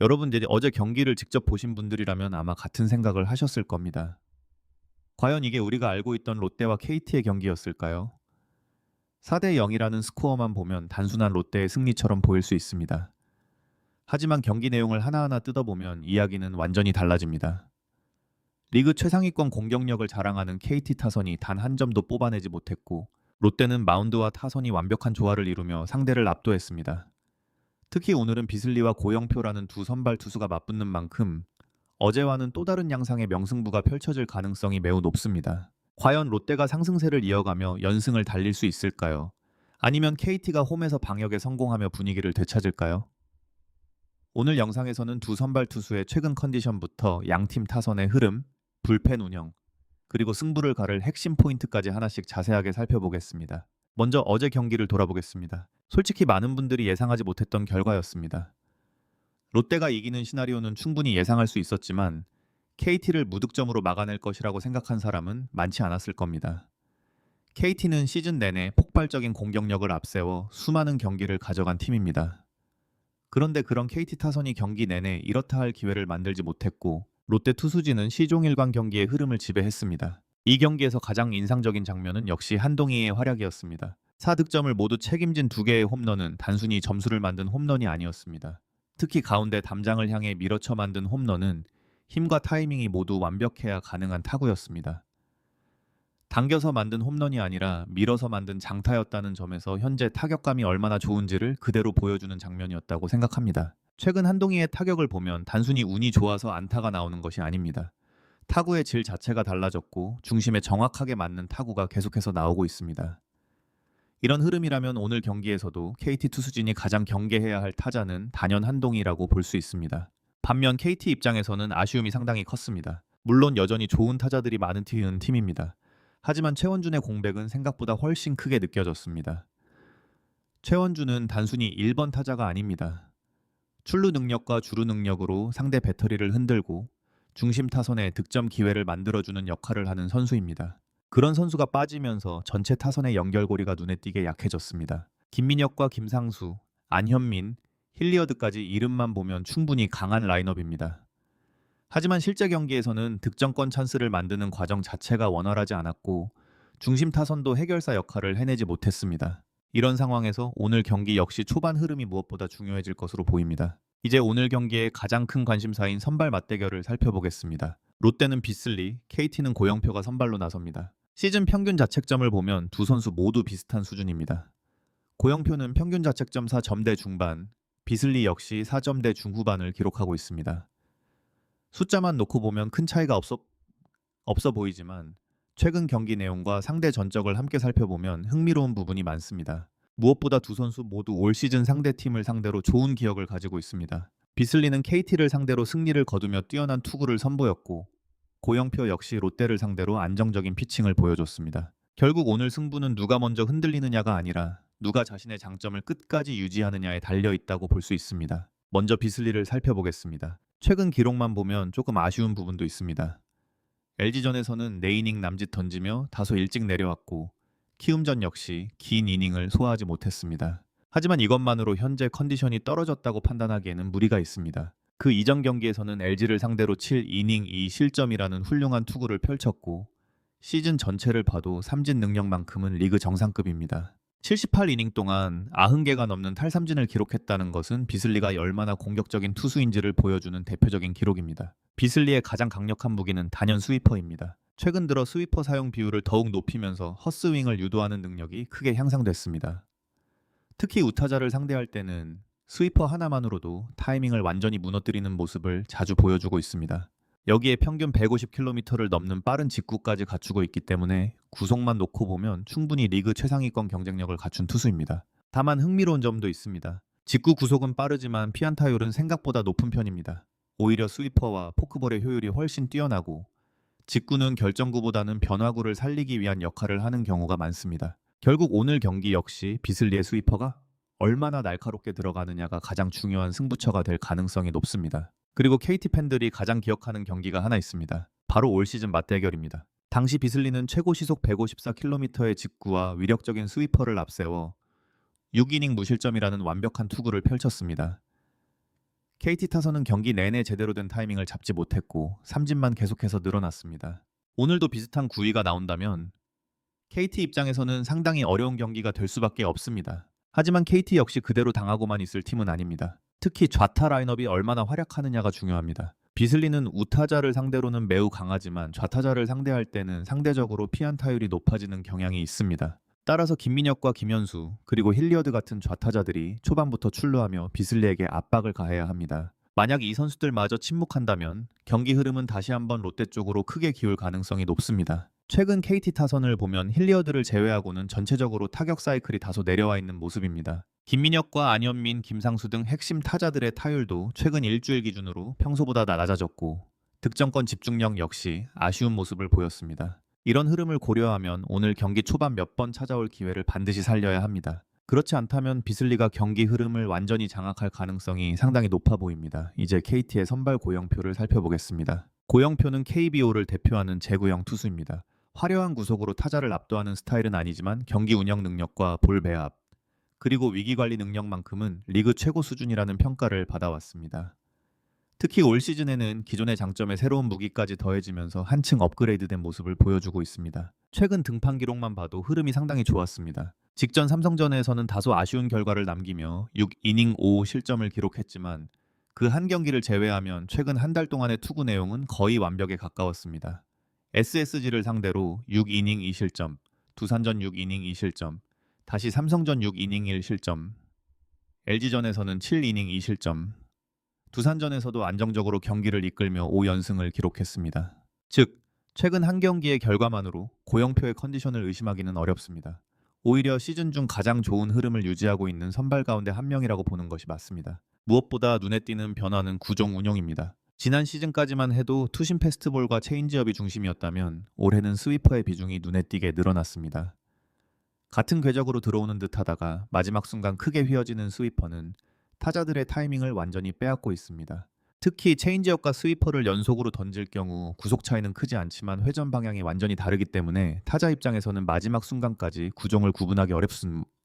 여러분들이 어제 경기를 직접 보신 분들이라면 아마 같은 생각을 하셨을 겁니다. 과연 이게 우리가 알고 있던 롯데와 KT의 경기였을까요? 4대 0이라는 스코어만 보면 단순한 롯데의 승리처럼 보일 수 있습니다. 하지만 경기 내용을 하나하나 뜯어보면 이야기는 완전히 달라집니다. 리그 최상위권 공격력을 자랑하는 KT 타선이 단 한 점도 뽑아내지 못했고, 롯데는 마운드와 타선이 완벽한 조화를 이루며 상대를 압도했습니다. 특히 오늘은 비슬리와 고영표라는 두 선발 투수가 맞붙는 만큼 어제와는 또 다른 양상의 명승부가 펼쳐질 가능성이 매우 높습니다. 과연 롯데가 상승세를 이어가며 연승을 달릴 수 있을까요? 아니면 KT가 홈에서 방역에 성공하며 분위기를 되찾을까요? 오늘 영상에서는 두 선발 투수의 최근 컨디션부터 양팀 타선의 흐름, 불펜 운영, 그리고 승부를 가를 핵심 포인트까지 하나씩 자세하게 살펴보겠습니다. 먼저 어제 경기를 돌아보겠습니다. 솔직히 많은 분들이 예상하지 못했던 결과였습니다. 롯데가 이기는 시나리오는 충분히 예상할 수 있었지만 KT를 무득점으로 막아낼 것이라고 생각한 사람은 많지 않았을 겁니다. KT는 시즌 내내 폭발적인 공격력을 앞세워 수많은 경기를 가져간 팀입니다. 그런데 그런 KT 타선이 경기 내내 이렇다 할 기회를 만들지 못했고 롯데 투수진은 시종일관 경기의 흐름을 지배했습니다. 이 경기에서 가장 인상적인 장면은 역시 한동희의 활약이었습니다. 4득점을 모두 책임진 2개의 홈런은 단순히 점수를 만든 홈런이 아니었습니다. 특히 가운데 담장을 향해 밀어쳐 만든 홈런은 힘과 타이밍이 모두 완벽해야 가능한 타구였습니다. 당겨서 만든 홈런이 아니라 밀어서 만든 장타였다는 점에서 현재 타격감이 얼마나 좋은지를 그대로 보여주는 장면이었다고 생각합니다. 최근 한동희의 타격을 보면 단순히 운이 좋아서 안타가 나오는 것이 아닙니다. 타구의 질 자체가 달라졌고 중심에 정확하게 맞는 타구가 계속해서 나오고 있습니다. 이런 흐름이라면 오늘 경기에서도 KT 투수진이 가장 경계해야 할 타자는 단연 한동희라고 볼 수 있습니다. 반면 KT 입장에서는 아쉬움이 상당히 컸습니다. 물론 여전히 좋은 타자들이 많은 팀입니다. 하지만 최원준의 공백은 생각보다 훨씬 크게 느껴졌습니다. 최원준은 단순히 1번 타자가 아닙니다. 출루 능력과 주루 능력으로 상대 배터리를 흔들고 중심 타선에 득점 기회를 만들어주는 역할을 하는 선수입니다. 그런 선수가 빠지면서 전체 타선의 연결고리가 눈에 띄게 약해졌습니다. 김민혁과 김상수, 안현민, 힐리어드까지 이름만 보면 충분히 강한 라인업입니다. 하지만 실제 경기에서는 득점권 찬스를 만드는 과정 자체가 원활하지 않았고 중심 타선도 해결사 역할을 해내지 못했습니다. 이런 상황에서 오늘 경기 역시 초반 흐름이 무엇보다 중요해질 것으로 보입니다. 이제 오늘 경기의 가장 큰 관심사인 선발 맞대결을 살펴보겠습니다. 롯데는 비슬리, KT는 고영표가 선발로 나섭니다. 시즌 평균 자책점을 보면 두 선수 모두 비슷한 수준입니다. 고영표는 평균 자책점 4점대 중반, 비슬리 역시 4점대 중후반을 기록하고 있습니다. 숫자만 놓고 보면 큰 차이가 없어 보이지만 최근 경기 내용과 상대 전적을 함께 살펴보면 흥미로운 부분이 많습니다. 무엇보다 두 선수 모두 올 시즌 상대팀을 상대로 좋은 기억을 가지고 있습니다. 비슬리는 KT를 상대로 승리를 거두며 뛰어난 투구를 선보였고 고영표 역시 롯데를 상대로 안정적인 피칭을 보여줬습니다. 결국 오늘 승부는 누가 먼저 흔들리느냐가 아니라 누가 자신의 장점을 끝까지 유지하느냐에 달려있다고 볼 수 있습니다. 먼저 비슬리를 살펴보겠습니다. 최근 기록만 보면 조금 아쉬운 부분도 있습니다. LG전에서는 4이닝 남짓 던지며 다소 일찍 내려왔고 키움전 역시 긴 이닝을 소화하지 못했습니다. 하지만 이것만으로 현재 컨디션이 떨어졌다고 판단하기에는 무리가 있습니다. 그 이전 경기에서는 LG를 상대로 7이닝 2실점이라는 훌륭한 투구를 펼쳤고 시즌 전체를 봐도 삼진 능력만큼은 리그 정상급입니다. 78이닝 동안 90개가 넘는 탈삼진을 기록했다는 것은 비슬리가 얼마나 공격적인 투수인지를 보여주는 대표적인 기록입니다. 비슬리의 가장 강력한 무기는 단연 스위퍼입니다. 최근 들어 스위퍼 사용 비율을 더욱 높이면서 헛스윙을 유도하는 능력이 크게 향상됐습니다. 특히 우타자를 상대할 때는 스위퍼 하나만으로도 타이밍을 완전히 무너뜨리는 모습을 자주 보여주고 있습니다. 여기에 평균 150km를 넘는 빠른 직구까지 갖추고 있기 때문에 구속만 놓고 보면 충분히 리그 최상위권 경쟁력을 갖춘 투수입니다. 다만 흥미로운 점도 있습니다. 직구 구속은 빠르지만 피안타율은 생각보다 높은 편입니다. 오히려 스위퍼와 포크볼의 효율이 훨씬 뛰어나고 직구는 결정구보다는 변화구를 살리기 위한 역할을 하는 경우가 많습니다. 결국 오늘 경기 역시 비슬리의 스위퍼가 얼마나 날카롭게 들어가느냐가 가장 중요한 승부처가 될 가능성이 높습니다. 그리고 KT 팬들이 가장 기억하는 경기가 하나 있습니다. 바로 올 시즌 맞대결입니다. 당시 비슬리는 최고 시속 154km의 직구와 위력적인 스위퍼를 앞세워 6이닝 무실점이라는 완벽한 투구를 펼쳤습니다. KT 타선은 경기 내내 제대로 된 타이밍을 잡지 못했고 삼진만 계속해서 늘어났습니다. 오늘도 비슷한 구위가 나온다면 KT 입장에서는 상당히 어려운 경기가 될 수밖에 없습니다. 하지만 KT 역시 그대로 당하고만 있을 팀은 아닙니다. 특히 좌타 라인업이 얼마나 활약하느냐가 중요합니다. 비슬리는 우타자를 상대로는 매우 강하지만 좌타자를 상대할 때는 상대적으로 피안타율이 높아지는 경향이 있습니다. 따라서 김민혁과 김현수 그리고 힐리어드 같은 좌타자들이 초반부터 출루하며 비슬리에게 압박을 가해야 합니다. 만약 이 선수들마저 침묵한다면 경기 흐름은 다시 한번 롯데 쪽으로 크게 기울 가능성이 높습니다. 최근 KT 타선을 보면 힐리어드를 제외하고는 전체적으로 타격 사이클이 다소 내려와 있는 모습입니다. 김민혁과 안현민, 김상수 등 핵심 타자들의 타율도 최근 일주일 기준으로 평소보다 낮아졌고 득점권 집중력 역시 아쉬운 모습을 보였습니다. 이런 흐름을 고려하면 오늘 경기 초반 몇 번 찾아올 기회를 반드시 살려야 합니다. 그렇지 않다면 비슬리가 경기 흐름을 완전히 장악할 가능성이 상당히 높아 보입니다. 이제 KT의 선발 고영표를 살펴보겠습니다. 고영표는 KBO를 대표하는 제구형 투수입니다. 화려한 구속으로 타자를 압도하는 스타일은 아니지만 경기 운영 능력과 볼 배합, 그리고 위기관리 능력만큼은 리그 최고 수준이라는 평가를 받아왔습니다. 특히 올 시즌에는 기존의 장점에 새로운 무기까지 더해지면서 한층 업그레이드된 모습을 보여주고 있습니다. 최근 등판 기록만 봐도 흐름이 상당히 좋았습니다. 직전 삼성전에서는 다소 아쉬운 결과를 남기며 6이닝 5실점을 기록했지만 그 한 경기를 제외하면 최근 한 달 동안의 투구 내용은 거의 완벽에 가까웠습니다. SSG를 상대로 6이닝 2실점, 두산전 6이닝 2실점, 다시 삼성전 6이닝 1실점, LG전에서는 7이닝 2실점, 두산전에서도 안정적으로 경기를 이끌며 5연승을 기록했습니다. 즉, 최근 한 경기의 결과만으로 고영표의 컨디션을 의심하기는 어렵습니다. 오히려 시즌 중 가장 좋은 흐름을 유지하고 있는 선발 가운데 한 명이라고 보는 것이 맞습니다. 무엇보다 눈에 띄는 변화는 구종 운용입니다. 지난 시즌까지만 해도 투심 패스트볼과 체인지업이 중심이었다면 올해는 스위퍼의 비중이 눈에 띄게 늘어났습니다. 같은 궤적으로 들어오는 듯 하다가 마지막 순간 크게 휘어지는 스위퍼는 타자들의 타이밍을 완전히 빼앗고 있습니다. 특히 체인지업과 스위퍼를 연속으로 던질 경우 구속 차이는 크지 않지만 회전 방향이 완전히 다르기 때문에 타자 입장에서는 마지막 순간까지 구종을 구분하기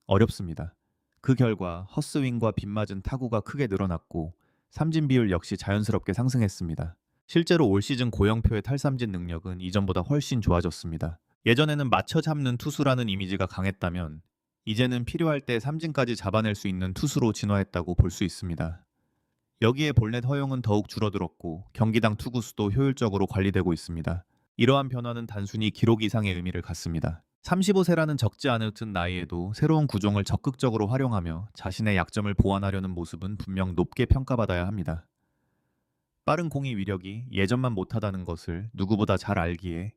어렵습니다. 그 결과 헛스윙과 빗맞은 타구가 크게 늘어났고 삼진 비율 역시 자연스럽게 상승했습니다. 실제로 올 시즌 고영표의 탈삼진 능력은 이전보다 훨씬 좋아졌습니다. 예전에는 맞춰 잡는 투수라는 이미지가 강했다면 이제는 필요할 때 삼진까지 잡아낼 수 있는 투수로 진화했다고 볼 수 있습니다. 여기에 볼넷 허용은 더욱 줄어들었고 경기당 투구 수도 효율적으로 관리되고 있습니다. 이러한 변화는 단순히 기록 이상의 의미를 갖습니다. 35세라는 적지 않은 나이에도 새로운 구종을 적극적으로 활용하며 자신의 약점을 보완하려는 모습은 분명 높게 평가받아야 합니다. 빠른 공의 위력이 예전만 못하다는 것을 누구보다 잘 알기에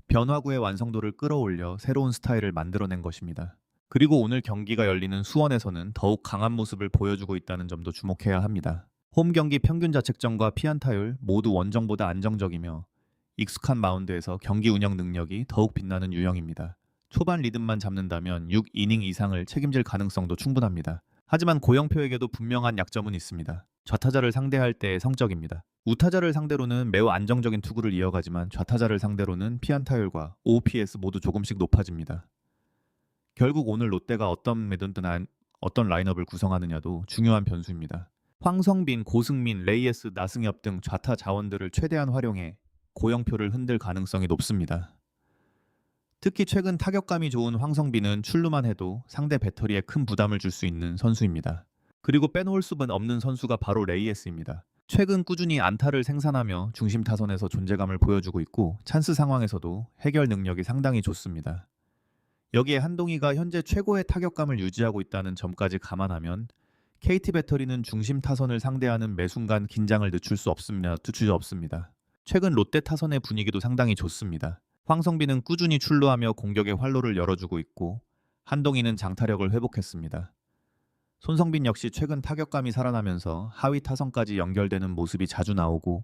변화구의 완성도를 끌어올려 새로운 스타일을 만들어낸 것입니다. 그리고 오늘 경기가 열리는 수원에서는 더욱 강한 모습을 보여주고 있다는 점도 주목해야 합니다. 홈 경기 평균 자책점과 피안타율 모두 원정보다 안정적이며 익숙한 마운드에서 경기 운영 능력이 더욱 빛나는 유형입니다. 초반 리듬만 잡는다면 6이닝 이상을 책임질 가능성도 충분합니다. 하지만 고영표에게도 분명한 약점은 있습니다. 좌타자를 상대할 때의 성적입니다. 우타자를 상대로는 매우 안정적인 투구를 이어가지만 좌타자를 상대로는 피안타율과 OPS 모두 조금씩 높아집니다. 결국 오늘 롯데가 어떤 라인업을 구성하느냐도 중요한 변수입니다. 황성빈, 고승민, 레이에스, 나승엽 등 좌타 자원들을 최대한 활용해 고영표를 흔들 가능성이 높습니다. 특히 최근 타격감이 좋은 황성빈은 출루만 해도 상대 배터리에 큰 부담을 줄 수 있는 선수입니다. 그리고 빼놓을 수는 없는 선수가 바로 레이에스입니다. 최근 꾸준히 안타를 생산하며 중심 타선에서 존재감을 보여주고 있고 찬스 상황에서도 해결 능력이 상당히 좋습니다. 여기에 한동희가 현재 최고의 타격감을 유지하고 있다는 점까지 감안하면 KT 배터리는 중심 타선을 상대하는 매 순간 긴장을 늦출 수 없습니다. 최근 롯데 타선의 분위기도 상당히 좋습니다. 황성빈은 꾸준히 출루하며 공격의 활로를 열어주고 있고 한동희는 장타력을 회복했습니다. 손성빈 역시 최근 타격감이 살아나면서 하위 타선까지 연결되는 모습이 자주 나오고